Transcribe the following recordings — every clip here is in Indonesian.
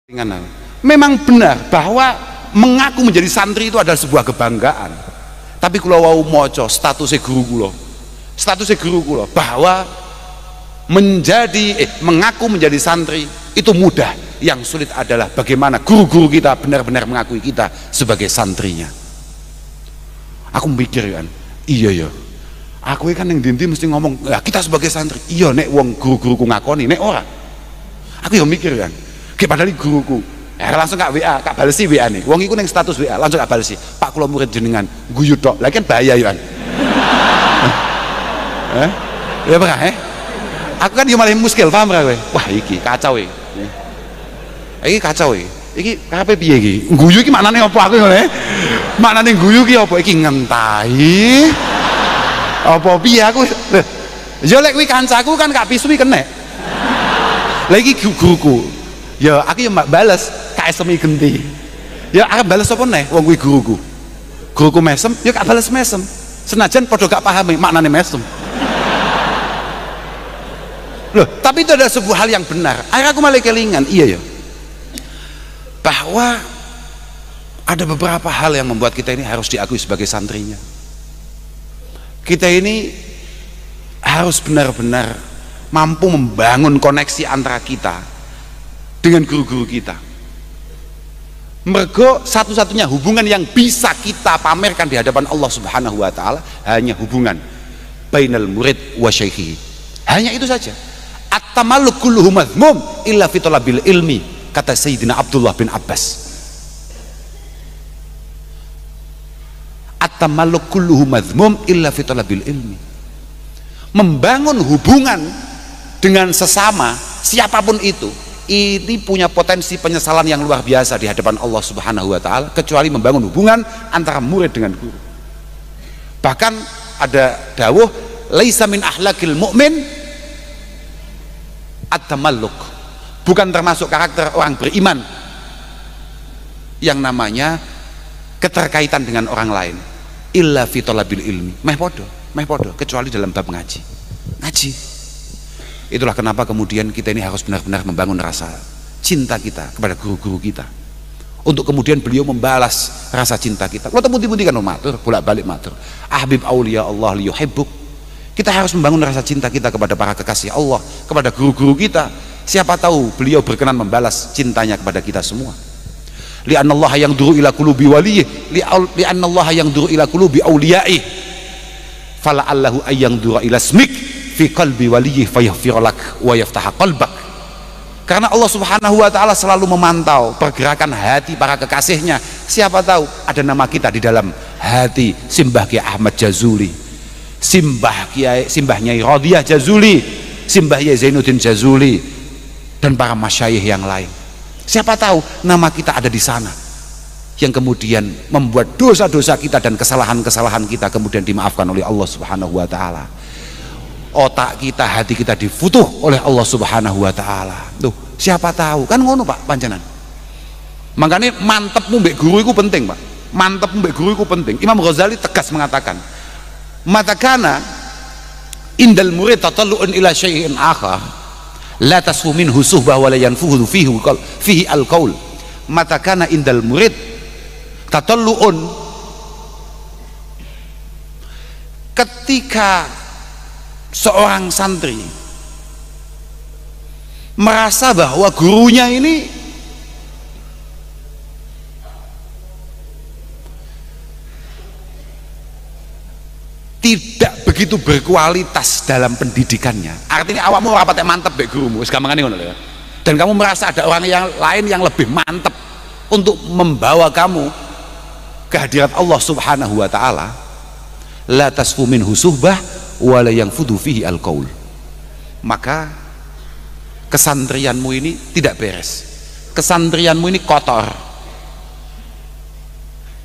Memang benar bahwa mengaku menjadi santri itu adalah sebuah kebanggaan. Tapi kalau wau moco statusnya guru kulo bahwa mengaku menjadi santri itu mudah. Yang sulit adalah bagaimana guru-guru kita benar-benar mengakui kita sebagai santrinya. Aku mikir kan, iya ya. Aku kan yang dinti mesti ngomong, ya kita sebagai santri. Iya nek wong guru-guruku ngakoni, nek ora. Aku yang mikir kan. Padahal guruku langsung kak WA, kak balesi WA nih wong iku neng status WA langsung kak balesi, Pak kula murid jenengan guyu tok lagi kan bahaya ya kan. Ya apa aku kan malah muskil paham ra kowe, wah iki kacau iki kacau iki karepe piye iki guyu iki maknane apa aku ngono maknane guyu iki apa iki ngentahi apa piye aku ya lek kuwi kancaku kan kak pisu iki kena lagi guruku ya aku yang balas KSMI genti ya aku balas apa nih wong kuwi guruku mesem ya gak balas mesem senajan podo gak pahami maknanya mesem loh tapi itu adalah sebuah hal yang benar. Akhirnya aku malah kelingan iya ya bahwa ada beberapa hal yang membuat kita ini harus diakui sebagai santrinya. Kita ini harus benar-benar mampu membangun koneksi antara kita dengan guru-guru kita. Mergo satu-satunya hubungan yang bisa kita pamerkan di hadapan Allah Subhanahu wa taala hanya hubungan bainal murid wa syaikhi. Hanya itu saja. At-tamalluk kulluhu madhmum illa fi talabil ilmi, kata Sayyidina Abdullah bin Abbas. At-tamalluk kulluhu madhmum illa fi talabil ilmi. Membangun hubungan dengan sesama siapapun itu ini punya potensi penyesalan yang luar biasa di hadapan Allah Subhanahu wa taala kecuali membangun hubungan antara murid dengan guru. Bahkan ada dawuh laisa min ahlakil mu'min at-tamalluk, bukan termasuk karakter orang beriman yang namanya keterkaitan dengan orang lain illa fi talabil ilmi, meh podo kecuali dalam bab ngaji. Itulah kenapa kemudian kita ini harus benar-benar membangun rasa cinta kita kepada guru-guru kita untuk kemudian beliau membalas rasa cinta kita. Kalau temuti-muti kan matur, bolak-balik matur ahbib auliya Allah liyuhibbuk. Kita harus membangun rasa cinta kita kepada para kekasih Allah, kepada guru-guru kita. Siapa tahu beliau berkenan membalas cintanya kepada kita semua. Li'annallaha yanzuru ila qulubi waliyih, li'annallaha yanzuru ila qulubi auliya'ih, fala'allahu ayyanzura ila ismik fi qalbi waliyih fayaghfirlak wa yaftaha qalbak. Karena Allah Subhanahu wa taala selalu memantau pergerakan hati para kekasihnya. Siapa tahu ada nama kita di dalam hati Simbah Kiai Ahmad Jazuli, Simbah Nyai Radhiyah Jazuli, Simbah Yai Zainuddin Jazuli dan para masyayikh yang lain. Siapa tahu nama kita ada di sana yang kemudian membuat dosa-dosa kita dan kesalahan-kesalahan kita kemudian dimaafkan oleh Allah Subhanahu wa taala. Otak kita, hati kita difutuh oleh Allah Subhanahu wa taala. Tuh, siapa tahu kan ngono Pak panjenengan. Makanya mantepmu mbek guru itu penting Pak. Mantepmu mbek guru itu penting. Imam Ghazali tegas mengatakan, "Matakana indal murid tatallu'un ila syai'in akhar, la tasfu minhu suhbah wa la yanfuhu fihi al-qaul." Matakana indal murid tatallu'un, ketika seorang santri merasa bahwa gurunya ini tidak begitu berkualitas dalam pendidikannya, artinya awakmu rapatnya mantep be gurumu, segampangane ngono lho. Dan kamu merasa ada orang yang lain yang lebih mantep untuk membawa kamu ke hadirat Allah Subhanahu wa taala, la tasfu minhu suhbah wala yang fudu fihi al-qaul, maka kesantrianmu ini tidak beres, kesantrianmu ini kotor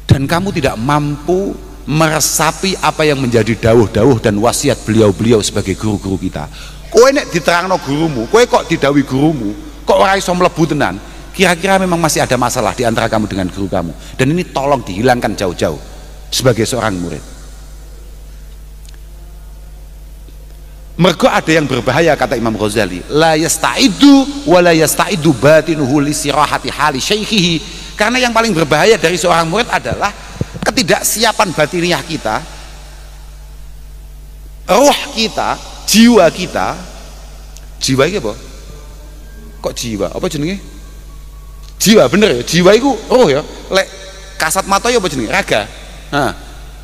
dan kamu tidak mampu meresapi apa yang menjadi dawuh-dawuh dan wasiat beliau-beliau sebagai guru-guru kita. Kowe nek diterangno gurumu, kowe kok didawi gurumu kok ora iso mlebu tenan, kira-kira memang masih ada masalah di antara kamu dengan guru kamu, dan ini tolong dihilangkan jauh-jauh sebagai seorang murid. Mergo ada yang berbahaya, kata Imam Ghazali, la yasta'idu wa la yasta'idu batinuhu li sirahati hali syaikhihi. Karena yang paling berbahaya dari seorang murid adalah ketidaksiapan batiniah kita, roh kita, jiwa kita. Jiwa iki apa? Kok jiwa? Apa jenenge? Jiwa, bener ya? Jiwa itu roh ya? Lek kasat mata ya apa jenenge? Raga. Nah,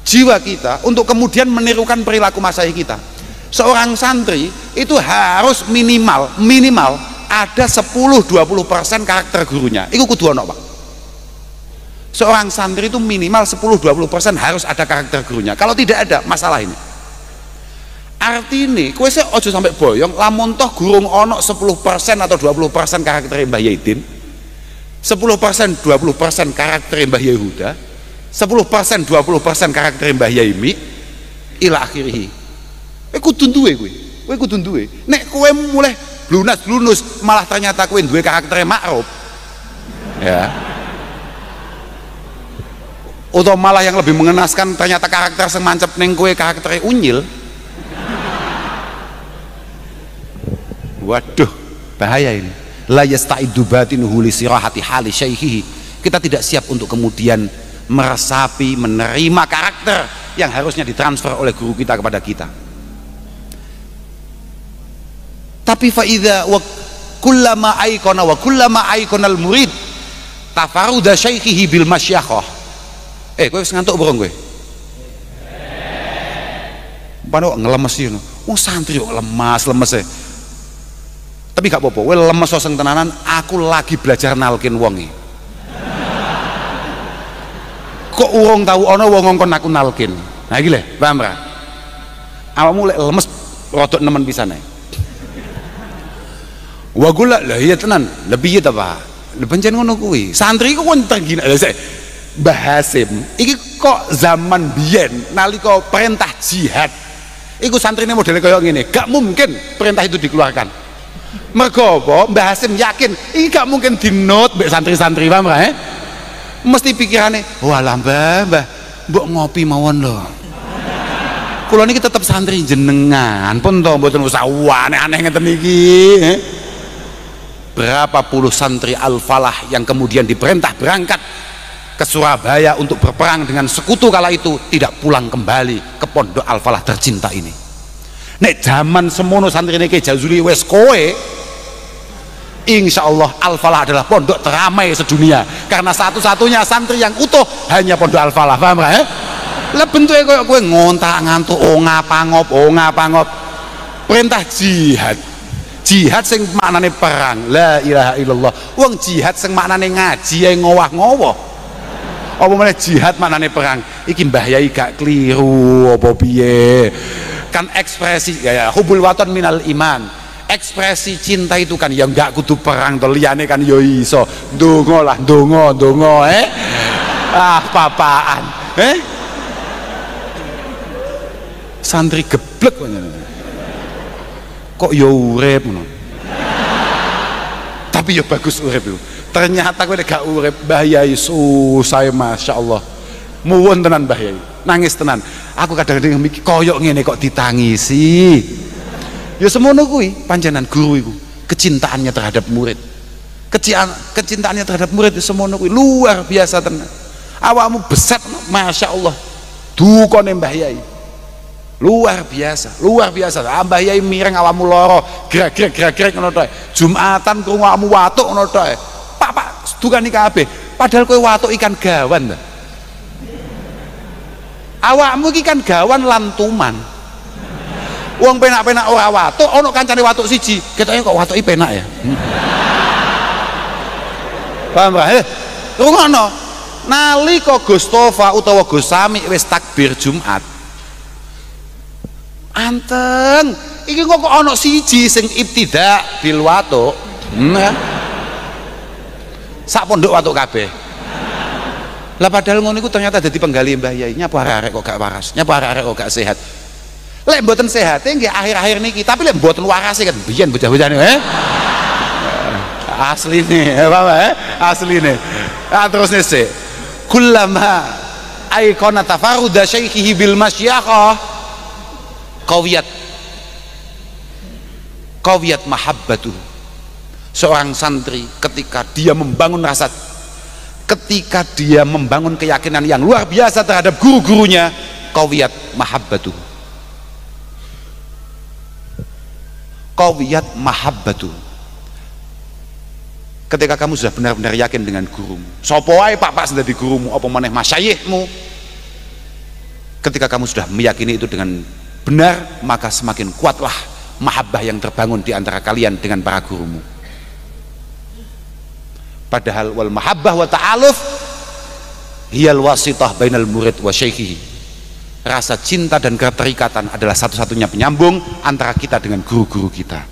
jiwa kita untuk kemudian menirukan perilaku masyayikh kita. Seorang santri itu harus minimal ada 10-20% karakter gurunya. Itu kudu ono, Pak. Seorang santri itu minimal 10-20% harus ada karakter gurunya. Kalau tidak ada, masalah ini. Artinya, kowe sik aja sampai boyong, lamun toh gurung ono 10% atau 20% karakter Mbah Yaidin, 10% 20% karakter Mbah Yehuda, 10% 20% karakter Mbah Yaimi, ila akhirih. Kowe kudu duwe. Nek kowe mulai blunas malah ternyata kowe duwe karakter makruf. Ya. Atau malah yang lebih mengenaskan ternyata karakter sing mancep ning kowe karakter unyil. Waduh, bahaya ini. La yasta'idu batinuhu li sirahati hali syaikhihi. Kita tidak siap untuk kemudian meresapi, menerima karakter yang harusnya ditransfer oleh guru kita kepada kita. Tapi faida wa kullama aikona wa kullama aikonal murid tafaruda syaikhihi bil masyakhah. Kowe wis ngantuk burung kowe? Pano ngelemes iki ngono. Wong santri kok lemas e. Tapi gak apa-apa, kowe lemes sing tenanan, aku lagi belajar nalkin wong iki. Kok urung tau ana wong ngongkon aku nalkin. Nah iki lho, paham ra? Awakmu lek lemes rodok nemen pisan ae. Wa gula lah iya tenan lebih ya apa pancen ngono kuwi santri ku kon tergina lha Mbah Hasim iki kok zaman biyen nalika perintah jihad iku santrine modele kaya ngene gak mungkin perintah itu dikeluarkan mergo apa Mbah Hasim yakin iki gak mungkin dinot mbek santri-santri paham ra mesti pikirane walah mbah mbok ngopi mawon lho kula niki tetep santri jenengan pun to mboten usah aneh-aneh ngeten iki berapa puluh santri Al-Falah yang kemudian diperintah berangkat ke Surabaya untuk berperang dengan sekutu kala itu tidak pulang kembali ke pondok Al-Falah tercinta ini. Nek zaman semono santri niki Jazuli wes kowe insyaallah Al-Falah adalah pondok teramai sedunia karena satu-satunya santri yang utuh hanya pondok Al-Falah paham ya? Lah bentuke koyo kowe ngontak ngantuk ngapa-ngop perintah jihad sing maknane perang la ilaha illallah wong jihad sing maknane ngaji ae ngowah-ngowoh apa meneh jihad maknane perang iki Mbah Yai gak keliru apa piye kan ekspresi ya hubul waton minal iman ekspresi cinta itu kan ya enggak kudu perang to liyane kan ya iso ndonga papaan santri geblek kok ya urip ngono. Tapi ya bagus urip itu. Ternyata kowe gak urip Mbah Yai susah masyaallah. Muwun tenan Mbah Yai. Nangis tenan. Aku kadang-kadang mikir koyok ngene kok ditangisi. Ya semono kuwi panjenengan guru iku, kecintaannya terhadap murid. Kecintaannya terhadap murid itu semono kuwi luar biasa tenan. Awakmu beset masyaallah. Dukane Mbah Yai. Luar biasa Mbah Yai mireng awamu loro grek ngono to Jumatan krungu awakmu watuk ngono to Pak dukani kabeh padahal kowe watuk ikan gawan awakmu iki kan gawan lantuman wong penak-penak ora watuk ana kancane watuk siji ketoke kok watuki penak ya paham ra rungono nalika Gus Tofa utawa Gus Sami wis takbir Jumat anteng iki kok ana siji sing ibtida bil watuk sak pondok watuk kabeh lah padahal ngono iku ternyata dadi penggali Mbah Yai nyapa arek kok gak waras nyapa arek kok gak sehat lek mboten sehat nggih akhir-akhir niki tapi lek mboten waras kan biyen bocah-bocah asline asline terus nese kullama aikona tafarruda syaikhihi bil masyakhah qawiyat qawiyat mahabbatuh. Seorang santri ketika dia membangun keyakinan yang luar biasa terhadap guru-gurunya, qawiyat mahabbatuh. Qawiyat mahabbatuh. Ketika kamu sudah benar-benar yakin dengan gurumu, sapa wae pak sendiri gurumu, apa maneh masyayikhmu, ketika kamu sudah meyakini itu dengan benar, maka semakin kuatlah mahabbah yang terbangun di antara kalian dengan para gurumu. Padahal wal mahabbah wa ta'aluf hiyal wasitah bainal murid wa syaikhihi. Rasa cinta dan keterikatan adalah satu-satunya penyambung antara kita dengan guru-guru kita.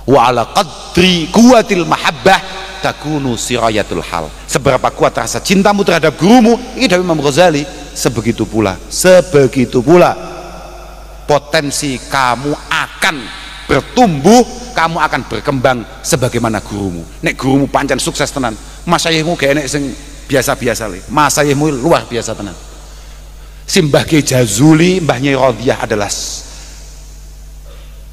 Wa ala qadri kuwatil mahabbah takunu sirayatul hal. Seberapa kuat rasa cintamu terhadap gurumu, ini dari Imam Ghazali, sebegitu pula potensi kamu akan bertumbuh, kamu akan berkembang sebagaimana gurumu. Nek gurumu pancen sukses tenan, masyayihmu kayak nek sing biasa-biasa le, masyayihmu luar biasa tenan. Simbah Ki Jazuli, Mbah Nyai Radhiyah adalah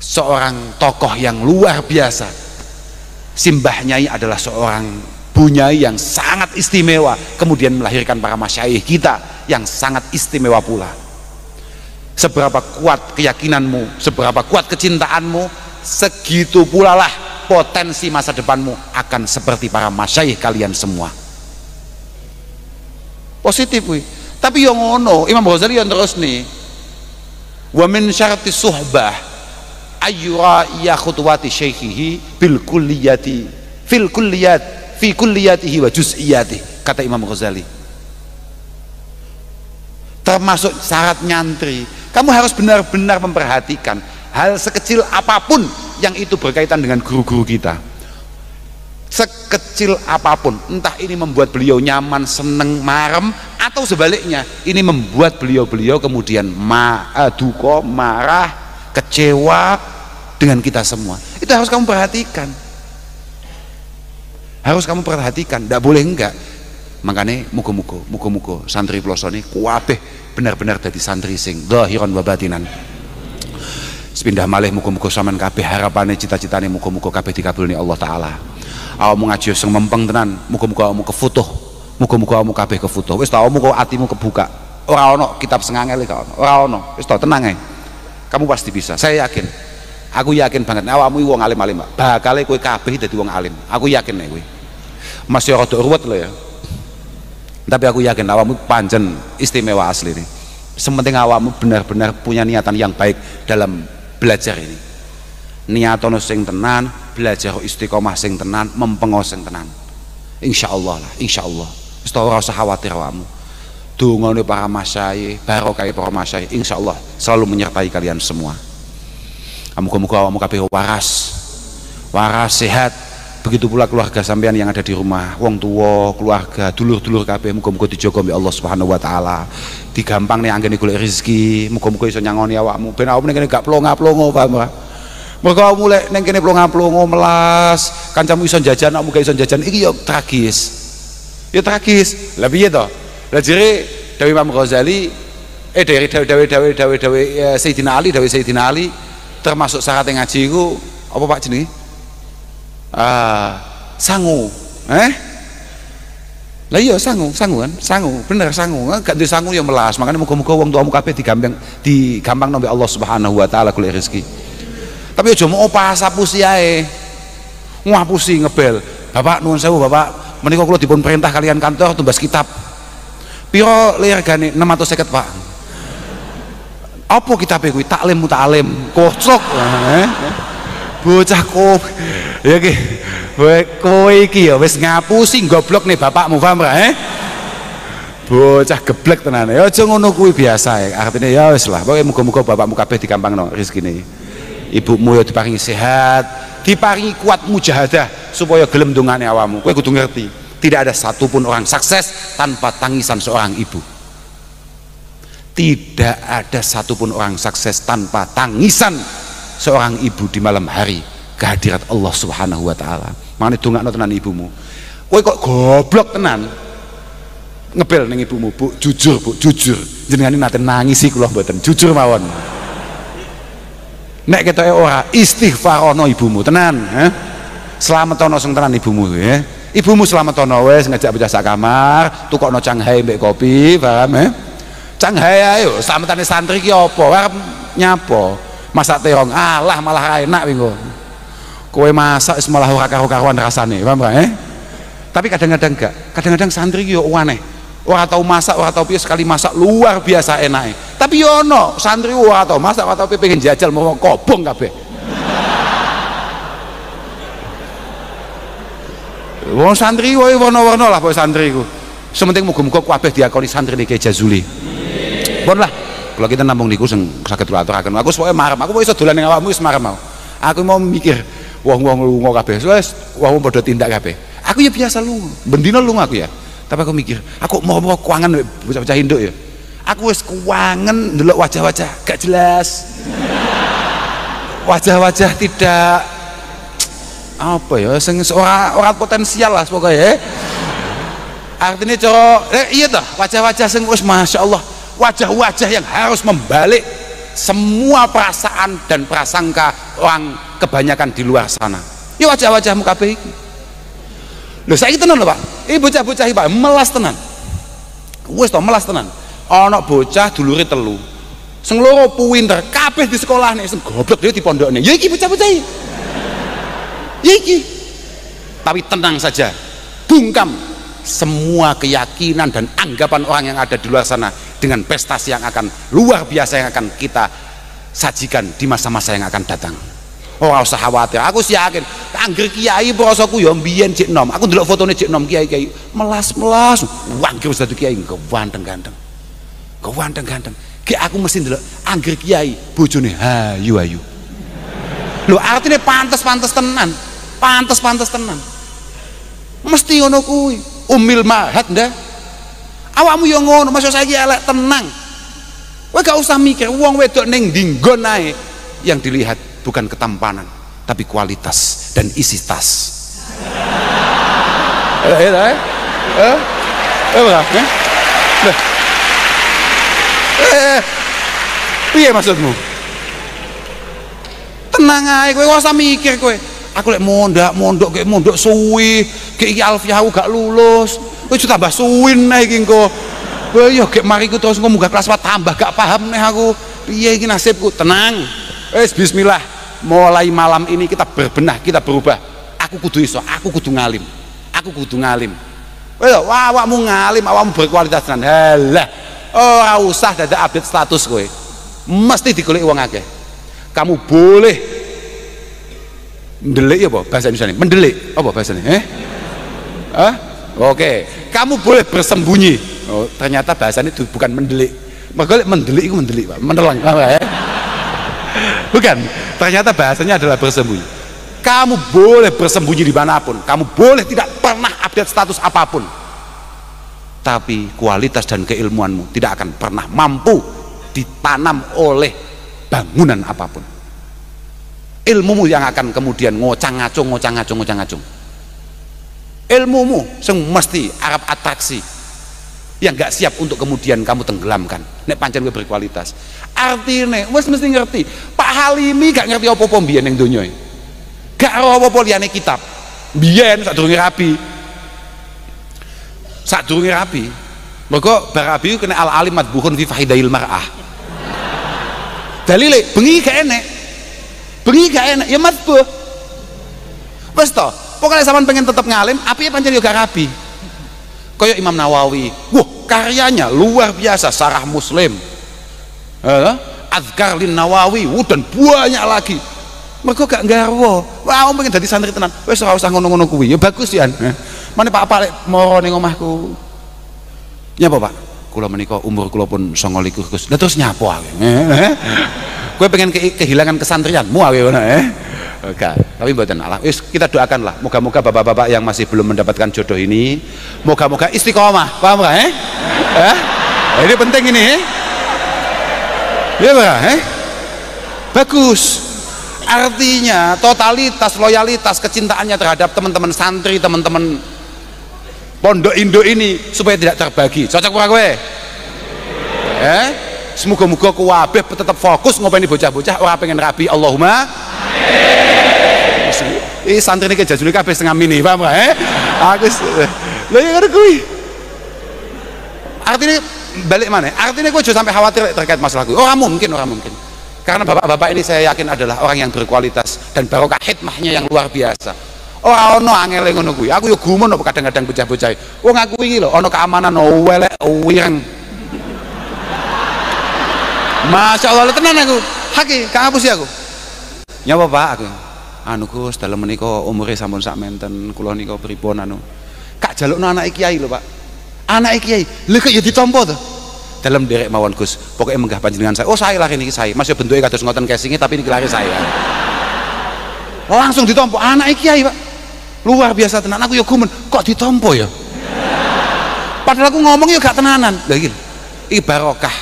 seorang tokoh yang luar biasa. Simbah Nyai adalah seorang bunyai yang sangat istimewa, kemudian melahirkan para masyayikh kita yang sangat istimewa pula. Seberapa kuat keyakinanmu, seberapa kuat kecintaanmu, segitu pula lah potensi masa depanmu akan seperti para masyayikh kalian semua. Positif wih. Tapi yang ngono Imam Ghazali yang terus nih, wa min syarti suhbah ayyura ya khutwati syaikhihi bil kulliyati fi kulliyatihi wa juz'iyatihi, kata Imam Ghazali. Termasuk syarat nyantri, kamu harus benar-benar memperhatikan hal sekecil apapun yang itu berkaitan dengan guru-guru kita. Sekecil apapun, entah ini membuat beliau nyaman, seneng, marem, atau sebaliknya ini membuat beliau kemudian duka, marah, kecewa dengan kita semua. Itu harus kamu perhatikan, tidak boleh enggak. Makanya muga-muga santri ploso ini kuwabeh benar-benar dadi santri sing zahiran wa batinan. Sepindah malih muga-muga sampean kabeh harapane cita-citane muga-muga kabeh dikabulni Allah taala. Awakmu ngaji sing mempeng tenan, muga-muga awakmu kefutuh, muga-muga awakmu kabeh kefutuh. Wis ta awakmu kok atimu kebuka. Ora ono kitab sengangel iki ono. Ora ono. Wis ta tenang ae. Kamu pasti bisa. Saya yakin. Aku yakin banget awakmu iki wong alim-alim, Pak. Bakale kowe kabeh dadi wong alim. Aku yakin nek kowe. Masih rada ruwet lho ya. Tapi aku yakin awakmu pancen istimewa asli nih. Sementing awakmu benar-benar punya niatan yang baik dalam belajar ini. Niatono sing tenan, belajar istiqomah sing tenan, mempengo sing tenan. Insyaallah lah, insyaallah. Wis ora usah khawatir awakmu. Dungane para masyayikh, barokah para masyayikh, insyaallah selalu menyertai kalian semua. Muga-muga awakmu kabeh waras sehat. Begitu pula keluarga sampean yang ada di rumah, wong tua, keluarga, dulur-dulur kabeh muga-muga dijaga oleh Allah Subhanahu wa taala. Digampang nih anggene golek rezeki, muga-muga iso nyangoni awakmu ben awakmu ning kene gak plonga-plongo, paham ora? Mergo awakmu lek ning kene plonga-plongo melas, kancamu iso jajan, awakmu gak iso jajan, iki yo tragis. Ya tragis. Lah piye to? Lah jere Dawi Imam Ghazali dari dawe Sayyidina Ali termasuk syarat ngaji iku apa Pak jenenge? Sangu, lah iya sangu kan, bener sangu, gak di sangu ya melas. Makanya muga-muga wong tuamu kabeh digampang nombe Allah Subhanahu wa taala golek rezeki. Tapi aja mau pasapusi ae, ngapusi ngebel. Bapak nuwun sewu Bapak, menika kula dipun perintah kalian kantor tumbas kitab. Piro regane? 650 Pak. Apa kitabe kuwi? Taklim muta'alim. Kocok. Bocah kok ya ki kowe iki ya wis ngapusi goblok nih bapakmu, paham ra? Bocah geblek tenan ya, aja ngono kuwi biasa ya, artinya ya wis lah pokoke muga-muga bapakmu kabeh dikampangno rezekine, ibumu ya diparingi sehat, diparingi kuat mujahadah supaya gelem ndongane awakmu. Kowe kudu ngerti tidak ada satupun orang sukses tanpa tangisan seorang ibu. Tidak ada satupun orang sukses tanpa tangisan seorang ibu di malam hari kehadirat Allah Subhanahu wa taala. Mangane dongakno tenan ibumu. Kowe kok goblok tenan ngebel ning ibumu, Bu, jujur Bu, jujur jenengan nate nangisi kula mboten, jujur mawon. nek ketoke ora istighfarono ibumu tenan, Slametono sing tenan ibumu ya. Ibumu slametono wis ngajak bocah sak kamar, tukokno Canghai mbek kopi, paham ya? Canghai ayo, slametane santri ki apa? Arep nyapa? Masak terong, alah malah enak wingo. Kowe masak wis malah ora karo-karuan rasane, paham ya? Tapi kadang-kadang enggak, kadang-kadang santri ki yo aneh. Ora tau masak, ora tau piye sekali masak luar biasa enake. Tapi yo ono santri ora tau masak, ora tau piye pengen jajal mau kobong kabeh. Wong santri wae warna-warna lah pokoke santri ku. Sementing muga-muga kabeh diakoni santri niki Jazuli. Pun lah, kalau kita nampung niku sing saged kula aturaken. Aku pokoke marem, aku iso dolan ning awakmu wis marem mau. Aku mau mikir wong-wong lunga kabeh. Wis wong padha tindak kabeh. Aku ya biasa lunga, bendina lunga aku ya. Tapi aku mikir, aku mau kuangan bocah-bocah induk ya. Aku wis kuangen ndelok wajah-wajah gak jelas. Wajah-wajah tidak apa ya, sing ora potensial lah pokoknya ya. Artinya iya toh, wajah-wajah sing wis masya Allah, wajah-wajah yang harus membalik semua perasaan dan prasangka orang kebanyakan di luar sana. Ya wajah-wajahmu kabeh iki. Lho saiki tenan lho Pak. Bocah-bocah iki Pak melas tenan. Wis to melas tenan. Ana bocah dulure telu. Sing loro pinter, kabeh di sekolahne, sing goblok dhewe di pondokne. Ya iki bocah-bocah iki. Ya iki. Tapi tenang saja. Bungkam semua keyakinan dan anggapan orang yang ada di luar sana dengan prestasi yang akan luar biasa yang akan kita sajikan di masa-masa yang akan datang. Ora usah khawatir, aku sih yakin angger kiai prasaku ya mbiyen cek nom. Aku ndelok fotone cek nom kiai-kiai melas-melas, wangger wis dadi kiai ganteng-ganteng. Ganteng-ganteng. Ki aku mesti ndelok angger kiai bojone hayu-ayu. Lho artine pantes-pantes tenan. Pantes-pantes tenan. Mesti ngono kuwi. Umil mahat ndah. Awakmu yo ngono, maksud saiki elek tenang. Kowe gak usah mikir wong wedok ning dinggon ae. Yang dilihat bukan ketampanan, tapi kualitas dan isi tas. Piye maksudmu? Tenang ae, kowe ora usah mikir kowe. Aku lek mondok kayak mondok suwi, kayak iki alfiah aku gak lulus. Kowe tambah suwin ae iki engko. Kowe yo gek mariku terus engko munggah kelas 4 tambah gak paham neh aku. Piye iki nasibku? Tenang. Wis bismillah. Mulai malam ini kita berbenah, kita berubah. Aku kudu iso, aku kudu ngalim. Aku kudu ngalim. Wis awakmu ngalim, awakmu berkualitas tenan. Halah. Ora usah dadak update status kowe. Mesti digoleki wong akeh. Kamu boleh mendelik ya apa bahasa Indonesia? Mendelik apa bahasanya? Oke. Kamu boleh bersembunyi. Oh, ternyata bahasanya itu bukan mendelik. Mendelik itu mendelik, Pak. Menelang, ya? Bukan. Ternyata bahasanya adalah bersembunyi. Kamu boleh bersembunyi dimanapun. Kamu boleh tidak pernah update status apapun. Tapi kualitas dan keilmuanmu tidak akan pernah mampu ditanam oleh bangunan apapun. Ilmumu yang akan kemudian ngocang-ngacung. Ilmumu yang mesti Arab atraksi, yang gak siap untuk kemudian kamu tenggelamkan. Nek pancen kowe berkualitas. Artine wis mesti ngerti. Pak Halimi gak ngerti apa-apa mbiyen ning donya. Gak ora apa-apa liyane kitab. Mbiyen sadurunge rabi. Mergo barabi kena al-alim madbuhun fi fahidail mar'ah. Dalile bengi gak enek. Ya madbuh. Wes to, pokoknya sampean pengen tetap ngalim, apike pancen yo gak rabi. Kaya Imam Nawawi. Wah, karyanya luar biasa, Syarah Muslim. Azkar lin Nawawi, dan banyak lagi. Mergo gak nggarwa. Wah, pengen dadi santri tenan. Wis ora usah ngono-ngono kuwi. Ya bagus ya. Mane Pak lek moro ning omahku. Nyapa, Pak? Kula menika umur kula pun 29 Gus. Lah terus nyapa aku? Kowe pengen kehilangan kesantrianmu awe ngono Oke, tapi mboten Allah. Wis kita doakanlah moga-moga bapak-bapak yang masih belum mendapatkan jodoh ini moga-moga istiqomah. Paham enggak Ini penting ini ya Pak bagus. Artinya totalitas, loyalitas, kecintaannya terhadap teman-teman santri, teman-teman pondok Indo ini supaya tidak terbagi. Cocok ora kowe? Semoga-moga kuwabeh tetap fokus ngopeni bocah-bocah ora pengen rabi. Allahumma amin. Ini santri ini kejajuni kabeh setengah mini, paham gak? Aku lho ya ngono kuwi. Artinya balik mana? Artinya gue juga sampai khawatir terkait masalah gue. Orang mungkin. Karena bapak-bapak ini saya yakin adalah orang yang berkualitas dan barokah hikmahnya yang luar biasa. Ono angel ngono kuwi. Aku yo gumun kadang-kadang bocah-bocah. Wong aku iki lho ono keamanan welek wireng. Masya Allah tenan aku. Haki, kang hapus ya aku. Nyapa Pak aku. Anu Gus, dalem menika umure sampun sak menten, kula nika pripun anu. Kak jalukno anake kiai lho Pak. Anake kiai. Lha kok ya ditampa to? Dalam derek mawon Gus. Pokoknya menggah panjenengan saya. Oh saya lah ini saya. Mas yo bentuke kados ngoten casingnya tapi niki lari saya. Langsung ditampa anake kiai Pak. Luar biasa tenan. Aku ya gumen kok ditampa ya. Padahal aku ngomong ya gak tenanan. Lha iki barokah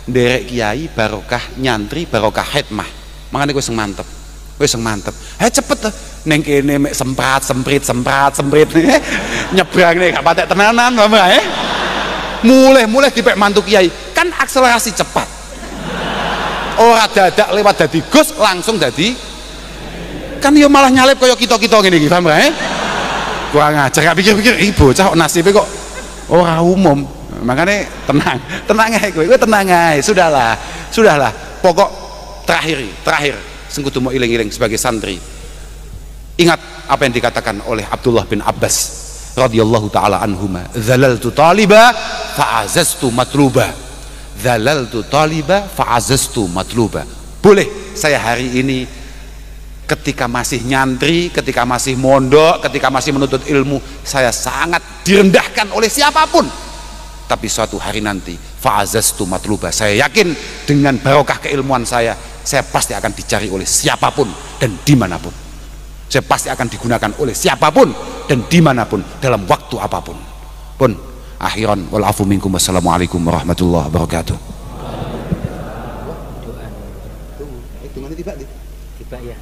nderek kiai, barokah nyantri, barokah hikmah. Makane kowe sing mantep. Cepet to. Ning kene mek semprit nyebrang nih gak patek tenanan Bapak mulai dipek mantu kiai kan akselerasi cepat. Ora dadak lewat dadi Gus langsung dadi kan yo malah nyalip kaya kita-kita ngene iki paham gak? Kurang ajar gak pikir-pikir iki bocah kok nasibe kok ora umum. Makanya tenang ae kowe tenang ae. Sudahlah. Pokok terakhir sing kudu mau iling-iling sebagai santri. Ingat apa yang dikatakan oleh Abdullah bin Abbas radhiyallahu taala anhuma, "Zalaltu taliba fa'azaztu matluba." Zalaltu taliba fa'azaztu matluba. Boleh saya hari ini ketika masih nyantri, ketika masih mondok, ketika masih menuntut ilmu, saya sangat direndahkan oleh siapapun. Tapi suatu hari nanti fa'azaztu matluba, saya yakin dengan barokah keilmuan saya pasti akan dicari oleh siapapun dan dimanapun. Saya pasti akan digunakan oleh siapapun dan dimanapun dalam waktu apapun. Pun akhiran wal afu minkum. Wassalamualaikum warahmatullahi wabarakatuh. Tiba ya.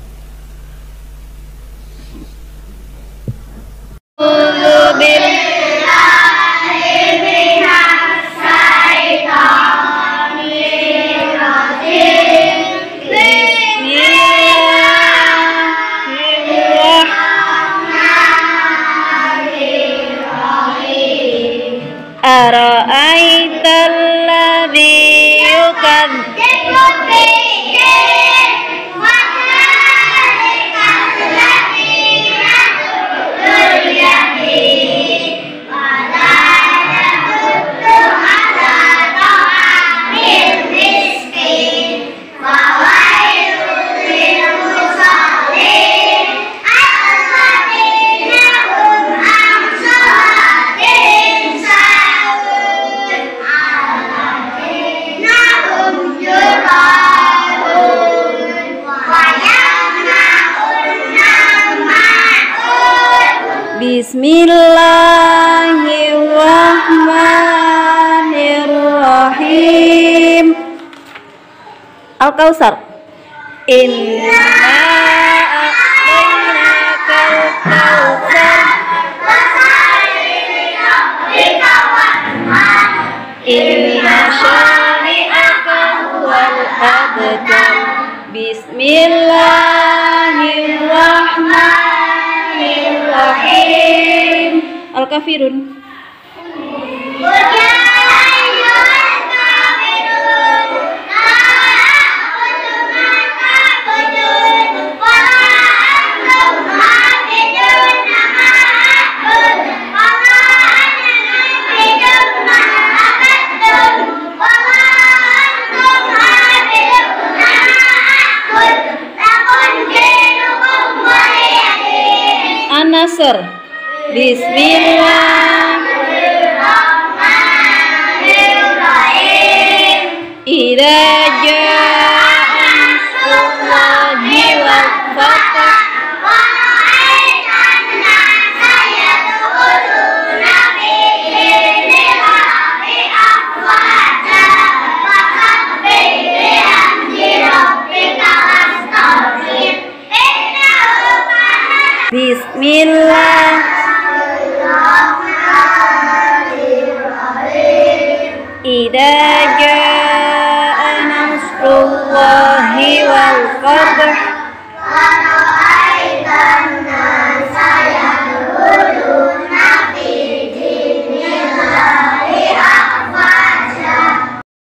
Ara'aital ladzi yukadzibu bid-din wa dzalikal ladzi yad'ul yamin wa la yahuddu 'ala ta'amil miskin wa wailul lil musallin alladzina hum 'an salatihim Bismillahirrahmanirrahim. Al-Kautsar. Inna a'tainakal kautsar fasholli li rabbika wanhar inna syani'aka huwal abtar. Bismillahirrahmanirrahim. Al-Kafirun. An-Nasr. Bismillahirrahmanirrahim. Idza jaa nasrullahi wal fath wa ra'aitan nasa yadkhuluna fi dinillahi afwaja fasabbih bihamdi rabbika wastaghfir innahu kana. Bismillahirrahmanirrahim. Idza jaa الفتح